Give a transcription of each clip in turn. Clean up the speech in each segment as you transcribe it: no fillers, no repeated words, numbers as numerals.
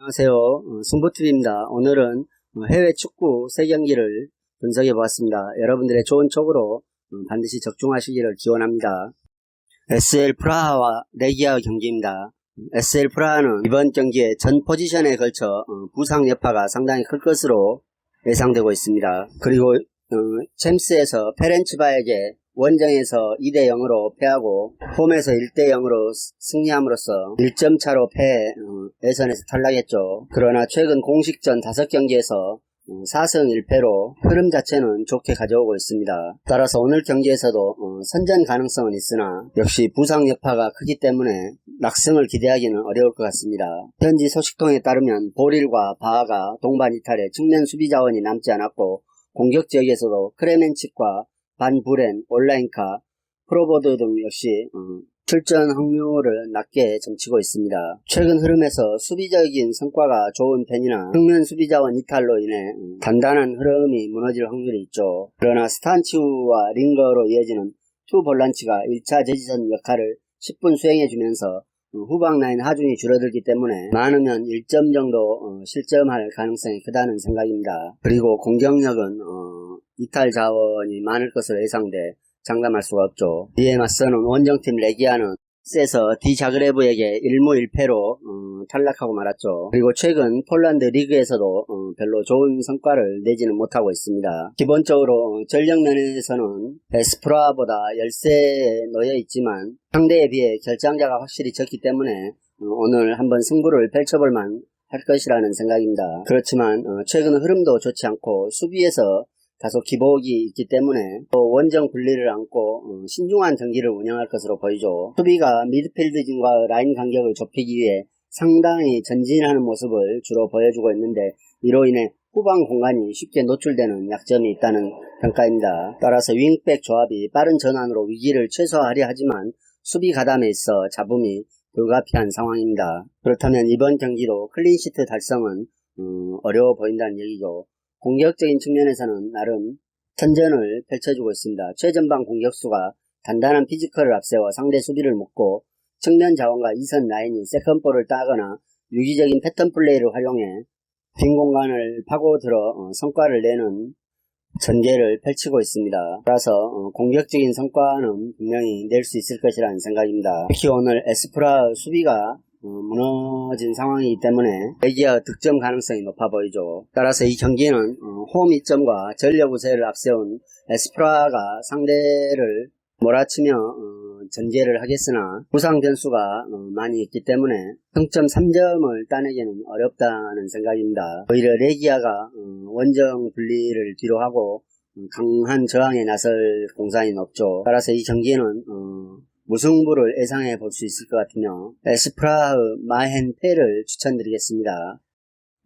안녕하세요. 승부TV입니다. 오늘은 해외 축구 3경기를 분석해 보았습니다. 여러분들의 좋은 촉으로 반드시 적중하시기를 기원합니다. SL 프라하와 레기아 경기입니다. SL 프라하는 이번 경기에 전 포지션에 걸쳐 부상 여파가 상당히 클 것으로 예상되고 있습니다. 그리고 챔스에서 페렌츠바에게 원정에서 2대0으로 패하고 홈에서 1대0으로 승리함으로써 1점 차로 패해 예선에서 탈락했죠. 그러나 최근 공식전 5경기에서 4승 1패로 흐름 자체는 좋게 가져오고 있습니다. 따라서 오늘 경기에서도 선전 가능성은 있으나 역시 부상 여파가 크기 때문에 낙승을 기대하기는 어려울 것 같습니다. 현지 소식통에 따르면 보릴과 바하가 동반 이탈해 측면 수비 자원이 남지 않았고 공격 지역에서도 크레멘칙과 반 부렌, 온라인카, 프로보드 등 역시 출전 확률을 낮게 점치고 있습니다. 최근 흐름에서 수비적인 성과가 좋은 편이나 측면 수비자원 이탈로 인해 단단한 흐름이 무너질 확률이 있죠. 그러나 스탄치우와 링거로 이어지는 투 볼란치가 1차 제지선 역할을 10분 수행해주면서 후방 라인 하중이 줄어들기 때문에 많으면 1점 정도 실점할 가능성이 크다는 생각입니다. 그리고 공격력은 이탈 자원이 많을 것으로 예상돼 장담할 수가 없죠. 이에 맞서는 원정팀 레기아는 에서 디자그레브에게 1무 1패로 탈락하고 말았죠. 그리고 최근 폴란드 리그에서도 별로 좋은 성과를 내지는 못하고 있습니다. 기본적으로 전력 면에서는 에스프라보다 열세에 놓여 있지만 상대에 비해 결장자가 확실히 적기 때문에 오늘 한번 승부를 펼쳐볼 만 할 것이라는 생각입니다. 그렇지만 최근 흐름도 좋지 않고 수비에서 다소 기복이 있기 때문에 또 원정 분리를 안고 신중한 경기를 운영할 것으로 보이죠. 수비가 미드필드진과 라인 간격을 좁히기 위해 상당히 전진하는 모습을 주로 보여주고 있는데 이로 인해 후방 공간이 쉽게 노출되는 약점이 있다는 평가입니다. 따라서 윙백 조합이 빠른 전환으로 위기를 최소화하려 하지만 수비 가담에 있어 잡음이 불가피한 상황입니다. 그렇다면 이번 경기도 클린시트 달성은 어려워 보인다는 얘기죠. 공격적인 측면에서는 나름 선전을 펼쳐주고 있습니다. 최전방 공격수가 단단한 피지컬을 앞세워 상대 수비를 묶고 측면 자원과 2선 라인이 세컨볼을 따거나 유기적인 패턴 플레이를 활용해 빈 공간을 파고들어 성과를 내는 전개를 펼치고 있습니다. 따라서 공격적인 성과는 분명히 낼 수 있을 것이라는 생각입니다. 특히 오늘 에스프라 수비가 무너진 상황이기 때문에 레기아 득점 가능성이 높아 보이죠. 따라서 이 경기는 홈 이점과 전력 우세를 앞세운 에스프라가 상대를 몰아치며 전개를 하겠으나 부상 변수가 많이 있기 때문에 승점 3점을 따내기는 어렵다는 생각입니다. 오히려 레기아가 원정 분리를 뒤로하고 강한 저항에 나설 공산이 높죠. 따라서 이 경기는 무승부를 예상해 볼 수 있을 것 같으며 에스프라흐 마헨페를 추천드리겠습니다.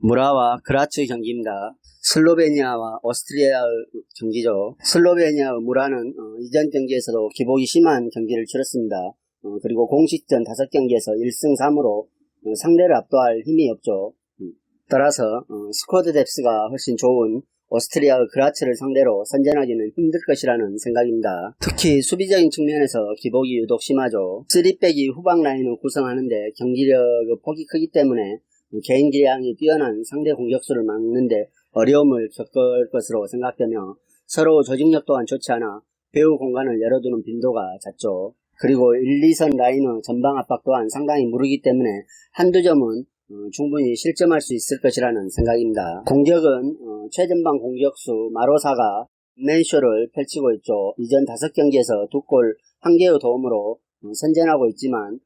무라와 그라츠 경기입니다. 슬로베니아와 오스트리아 경기죠. 슬로베니아 무라는 이전 경기에서도 기복이 심한 경기를 치렀습니다. 그리고 공식전 5경기에서 1승 3으로 상대를 압도할 힘이 없죠. 따라서 스쿼드 뎁스가 훨씬 좋은 오스트리아 그라츠를 상대로 선전하기는 힘들 것이라는 생각입니다. 특히 수비적인 측면에서 기복이 유독 심하죠. 3백이 후방 라인을 구성하는데 경기력의 폭이 크기 때문에 개인 기량이 뛰어난 상대 공격수를 막는데 어려움을 겪을 것으로 생각되며 서로 조직력 또한 좋지 않아 배후 공간을 열어두는 빈도가 잦죠. 그리고 1, 2선 라인의 전방 압박 또한 상당히 무르기 때문에 한두 점은 충분히 실점할 수 있을 것이라는 생각입니다. 공격은 최전방 공격수 마로사가 맨쇼를 펼치고 있죠. 이전 5경기에서 2골 1개의 도움으로 선전하고 있지만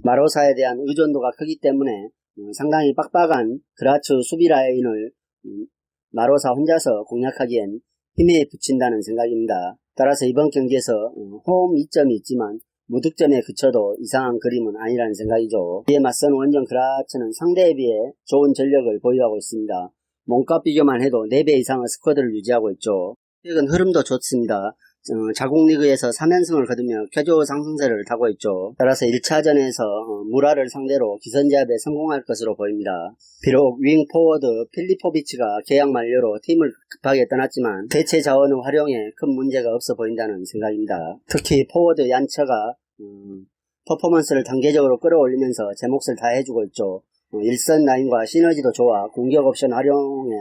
마로사에 대한 의존도가 크기 때문에 상당히 빡빡한 그라츠 수비 라인을 마로사 혼자서 공략하기엔 힘에 부친다는 생각입니다. 따라서 이번 경기에서 홈 2점이 있지만 무득점에 그쳐도 이상한 그림은 아니라는 생각이죠. 이에 맞서는 원정 그라츠는 상대에 비해 좋은 전력을 보유하고 있습니다. 몸값 비교만 해도 4배 이상의 스쿼드를 유지하고 있죠. 최근 흐름도 좋습니다. 자국 리그에서 3연승을 거두며 쾌조 상승세를 타고 있죠. 따라서 1차전에서 무라를 상대로 기선제압에 성공할 것으로 보입니다. 비록 윙 포워드 필리포비치가 계약 만료로 팀을 급하게 떠났지만 대체 자원을 활용해 큰 문제가 없어 보인다는 생각입니다. 특히 포워드 얀처가 퍼포먼스를 단계적으로 끌어올리면서 제 몫을 다 해주고 있죠. 일선 라인과 시너지도 좋아 공격 옵션 활용에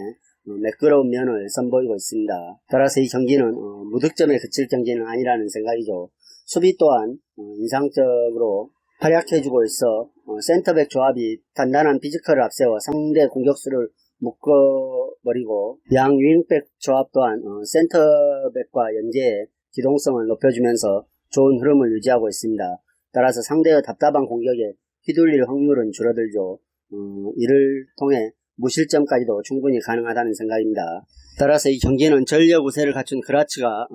매끄러운 면을 선보이고 있습니다. 따라서 이 경기는 무득점에 그칠 경기는 아니라는 생각이죠. 수비 또한 인상적으로 활약해주고 있어 센터백 조합이 단단한 피지컬을 앞세워 상대 공격수를 묶어버리고 양 윙백 조합 또한 센터백과 연계해 기동성을 높여주면서 좋은 흐름을 유지하고 있습니다. 따라서 상대의 답답한 공격에 휘둘릴 확률은 줄어들죠. 이를 통해 무실점까지도 충분히 가능하다는 생각입니다. 따라서 이 경기는 전력 우세를 갖춘 그라츠가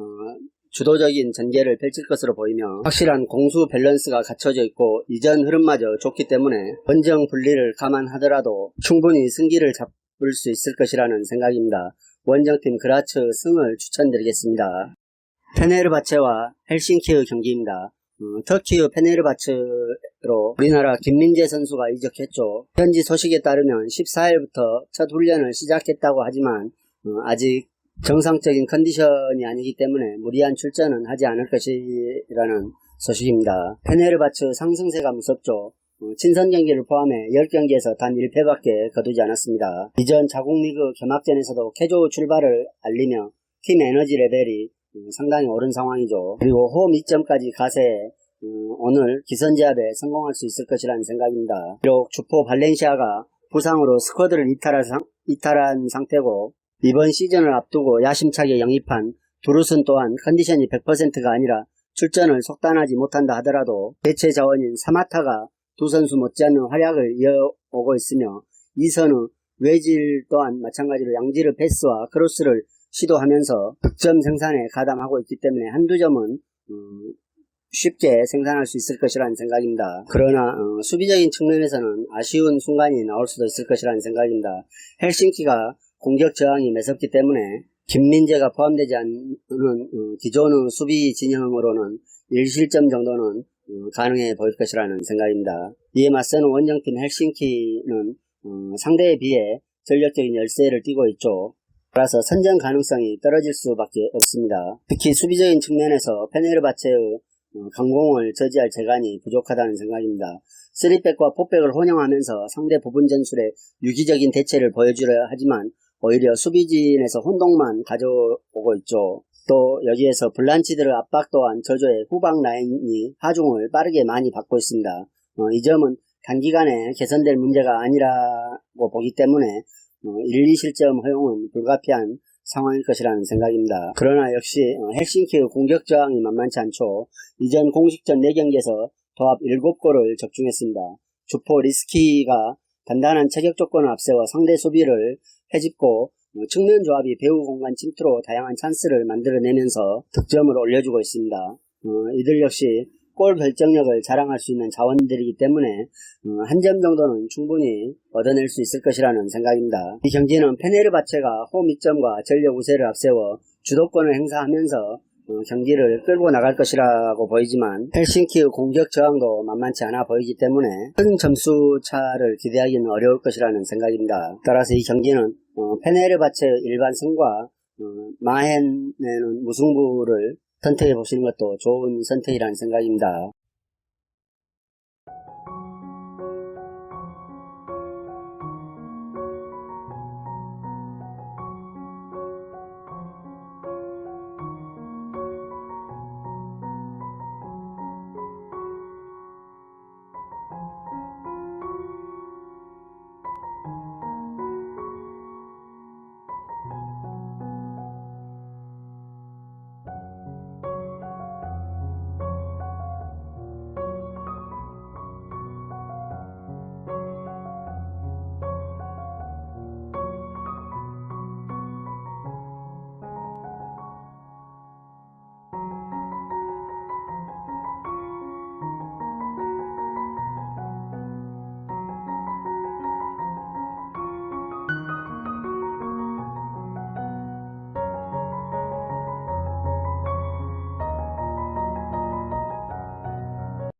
주도적인 전개를 펼칠 것으로 보이며 확실한 공수 밸런스가 갖춰져 있고 이전 흐름마저 좋기 때문에 원정 분리를 감안하더라도 충분히 승기를 잡을 수 있을 것이라는 생각입니다. 원정팀 그라츠 승을 추천드리겠습니다. 페네르바체와 헬싱키의 경기입니다. 터키의 페네르바체로 우리나라 김민재 선수가 이적했죠. 현지 소식에 따르면 14일부터 첫 훈련을 시작했다고 하지만 아직 정상적인 컨디션이 아니기 때문에 무리한 출전은 하지 않을 것이라는 소식입니다. 페네르바체 상승세가 무섭죠. 친선 경기를 포함해 10경기에서 단 1패밖에 거두지 않았습니다. 이전 자국 리그 개막전에서도 쾌조 출발을 알리며 팀 에너지 레벨이 상당히 오른 상황이죠. 그리고 홈 2점까지 가세해 오늘 기선제압에 성공할 수 있을 것이라는 생각입니다. 비록 주포 발렌시아가 부상으로 스쿼드를 이탈한 상태고 이번 시즌을 앞두고 야심차게 영입한 두루슨 또한 컨디션이 100%가 아니라 출전을 속단하지 못한다 하더라도 대체 자원인 사마타가 두 선수 못지않는 활약을 이어오고 있으며 이선우, 외질 또한 마찬가지로 양지르 패스와 크로스를 시도하면서 득점 생산에 가담하고 있기 때문에 한두 점은 쉽게 생산할 수 있을 것이라는 생각입니다. 그러나 수비적인 측면에서는 아쉬운 순간이 나올 수도 있을 것이라는 생각입니다. 헬싱키가 공격 저항이 매섭기 때문에 김민재가 포함되지 않는 기존의 수비 진영으로는 1실점 정도는 가능해 보일 것이라는 생각입니다. 이에 맞서는 원정팀 헬싱키는 상대에 비해 전력적인 열세를 띠고 있죠. 따라서 선전 가능성이 떨어질 수밖에 없습니다. 특히 수비적인 측면에서 페네르바체의 강공을 저지할 재간이 부족하다는 생각입니다. 3백과 4백을 혼용하면서 상대 부분 전술에 유기적인 대체를 보여주려 하지만 오히려 수비진에서 혼동만 가져오고 있죠. 또 여기에서 블란치드의 압박 또한 저조해 후방 라인이 하중을 빠르게 많이 받고 있습니다. 이 점은 단기간에 개선될 문제가 아니라고 보기 때문에 1, 2실점 허용은 불가피한 상황일 것이라는 생각입니다. 그러나 역시 헬싱키의 공격 저항이 만만치 않죠. 이전 공식전 4경기에서 도합 7골을 적중했습니다. 주포 리스키가 단단한 체격 조건을 앞세워 상대 수비를 해집고 측면 조합이 배후 공간 침투로 다양한 찬스를 만들어내면서 득점을 올려주고 있습니다. 이들 역시 골 결정력을 자랑할 수 있는 자원들이기 때문에 한 점 정도는 충분히 얻어낼 수 있을 것이라는 생각입니다. 이 경기는 페네르바체가 홈 2점과 전력 우세를 앞세워 주도권을 행사하면서 경기를 끌고 나갈 것이라고 보이지만 헬싱키의 공격 저항도 만만치 않아 보이기 때문에 큰 점수 차를 기대하기는 어려울 것이라는 생각입니다. 따라서 이 경기는 페네르바체의 일반 승과 마헨에는 무승부를 선택해 보시는 것도 좋은 선택이라는 생각입니다.